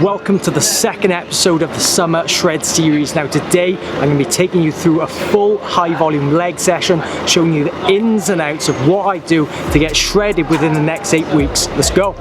Welcome to the second episode of the Summer Shred series. Now today I'm going to be taking you through a full high volume leg session, showing you the ins and outs of what I do to get shredded within the next 8 weeks. Let's go.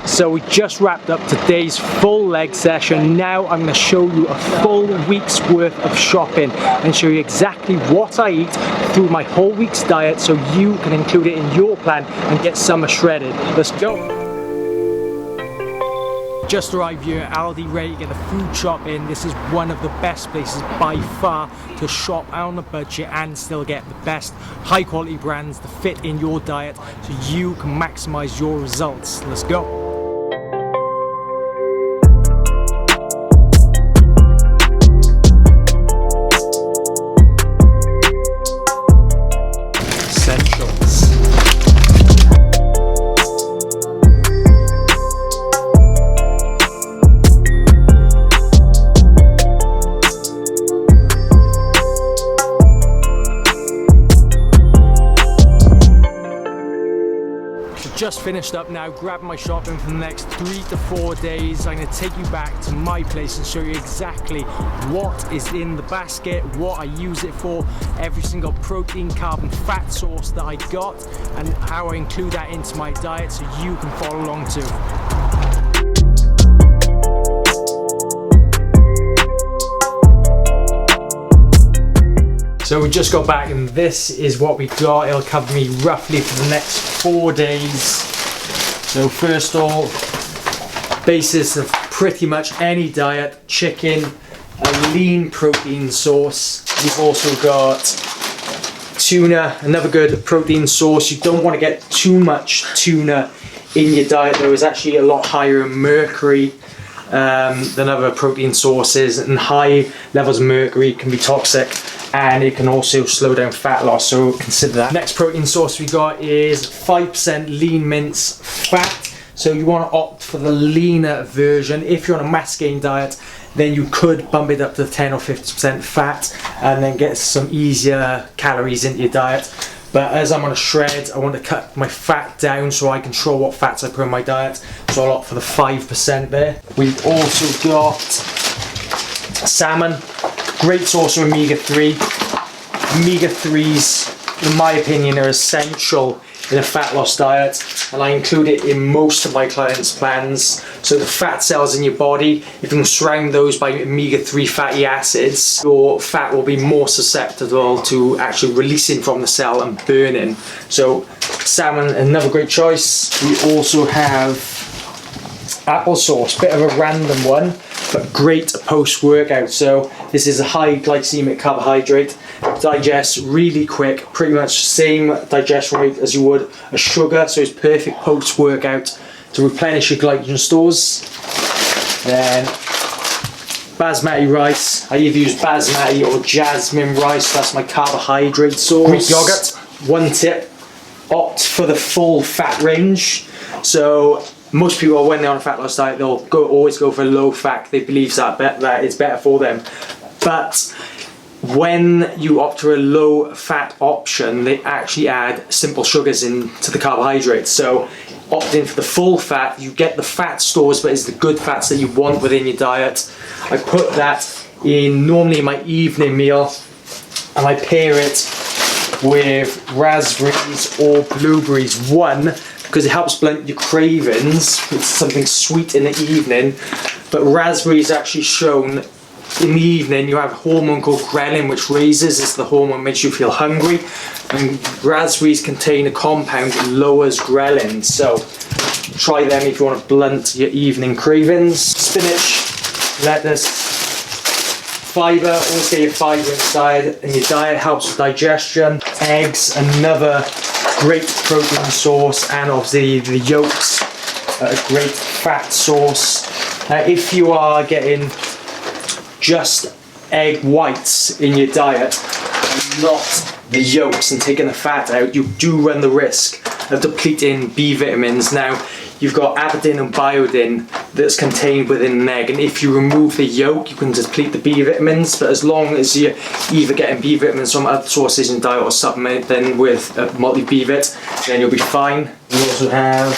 So we just wrapped up today's full leg session. Now I'm going to show you a full week's worth of shopping and show you exactly what I eat through my whole week's diet so you can include it in your plan and get summer shredded. Let's go. Just arrived here at Aldi, ready to get the food shop in. This is one of the best places by far to shop on a budget and still get the best high quality brands to fit in your diet so you can maximize your results. Let's go. Just finished up now, grabbing my shopping for the next 3 to 4 days. I'm going to take you back to my place and show you exactly what is in the basket, what I use it for, every single protein, carb and fat source that I got, and how I include that into my diet so you can follow along too. So we just got back and this is what we got. It'll cover me roughly for the next 4 days. So first off, basis of pretty much any diet, chicken, a lean protein source. We've also got tuna, another good protein source. You don't want to get too much tuna in your diet though. It's actually a lot higher in mercury than other protein sources, and high levels of mercury can be toxic and it can also slow down fat loss, so consider that. Next protein source we got is 5% lean mince fat, so you want to opt for the leaner version. If you're on a mass gain diet, then you could bump it up to 10 or 50% fat and then get some easier calories into your diet. But as I'm on a shred, I want to cut my fat down so I control what fats I put in my diet, so I'll opt for the 5% there. We've also got salmon. Great source of omega-3. Omega-3s, in my opinion, are essential in a fat loss diet, and I include it in most of my clients' plans. So the fat cells in your body, if you can surround those by omega-3 fatty acids, your fat will be more susceptible to actually releasing from the cell and burning. So salmon, another great choice. We also have applesauce, bit of a random one, but great post-workout. So this is a high glycemic carbohydrate, digests really quick, pretty much same digestion rate as you would a sugar, so it's perfect post-workout to replenish your glycogen stores. Then basmati rice, I either use basmati or jasmine rice, that's my carbohydrate source. Greek yogurt, one tip, opt for the full fat range. So most people, when they're on a fat loss diet, they'll always go for low fat. They believe that it's better for them. But when you opt for a low fat option, they actually add simple sugars into the carbohydrates. So opt in for the full fat, you get the fat stores, but it's the good fats that you want within your diet. I put that in normally my evening meal, and I pair it with raspberries or blueberries. One, because it helps blunt your cravings with something sweet in the evening, but raspberries actually shown in the evening you have a hormone called ghrelin, which raises. It's the hormone that makes you feel hungry, and raspberries contain a compound that lowers ghrelin, so try them if you want to blunt your evening cravings. Spinach, lettuce, fibre, always get your fibre inside, and your diet helps with digestion. Eggs, another great protein source, and obviously the yolks, a great fat source. If you are getting just egg whites in your diet and not the yolks and taking the fat out, you do run the risk of depleting B vitamins. Now, you've got avidin and biodin that's contained within an egg, and if you remove the yolk you can deplete the B vitamins, but as long as you're either getting B vitamins from other sources in diet or supplementing with a multi-B-vit, then you'll be fine. We also have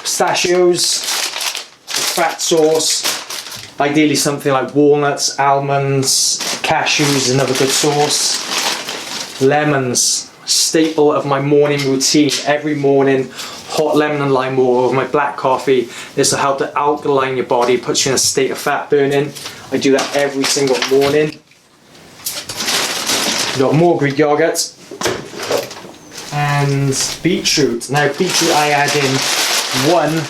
pistachios, a fat source, ideally something like walnuts, almonds, cashews, another good source. Lemons, staple of my morning routine. Every morning, hot lemon and lime water over my black coffee. This will help to alkaline your body, puts you in a state of fat burning. I do that every single morning. Got more Greek yogurt and beetroot. Now beetroot I add in one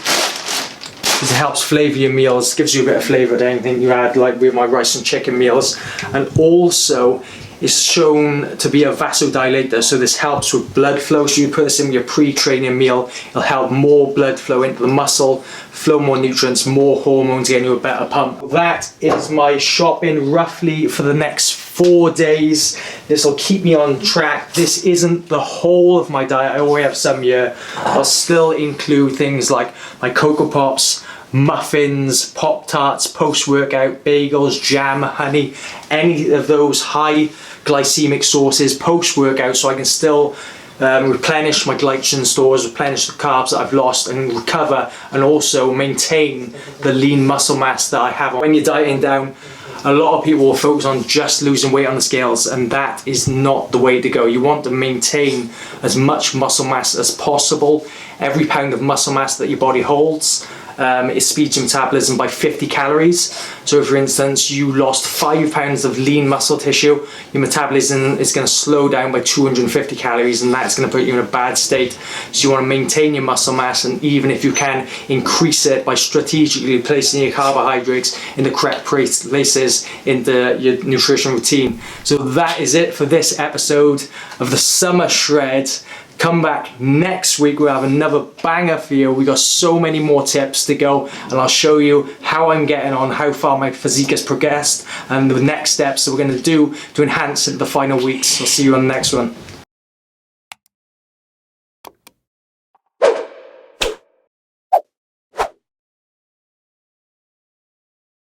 because it helps flavour your meals, gives you a bit of flavour to anything you add, like with my rice and chicken meals, and also is shown to be a vasodilator, so this helps with blood flow. So you put this in your pre-training meal, it'll help more blood flow into the muscle, flow more nutrients, more hormones, getting you a better pump. That is my shopping roughly for the next 4 days. This will keep me on track. This isn't the whole of my diet, I always have some here. I'll still include things like my Cocoa Pops, muffins, Pop-Tarts, post-workout, bagels, jam, honey, any of those high glycemic sources post-workout, so I can still replenish my glycogen stores, replenish the carbs that I've lost, and recover, and also maintain the lean muscle mass that I have. When you're dieting down, a lot of people will focus on just losing weight on the scales, and that is not the way to go. You want to maintain as much muscle mass as possible. Every pound of muscle mass that your body holds, it speeds your metabolism by 50 calories. So if, for instance, you lost 5 pounds of lean muscle tissue, your metabolism is going to slow down by 250 calories, and that's going to put you in a bad state. So you want to maintain your muscle mass, and even if you can, increase it by strategically placing your carbohydrates in the correct places in your nutrition routine. So that is it for this episode of the Summer Shred. Come back next week, we'll have another banger for you. We got so many more tips to go, and I'll show you how I'm getting on, how far my physique has progressed, and the next steps that we're going to do to enhance it the final weeks. I'll see you on the next one.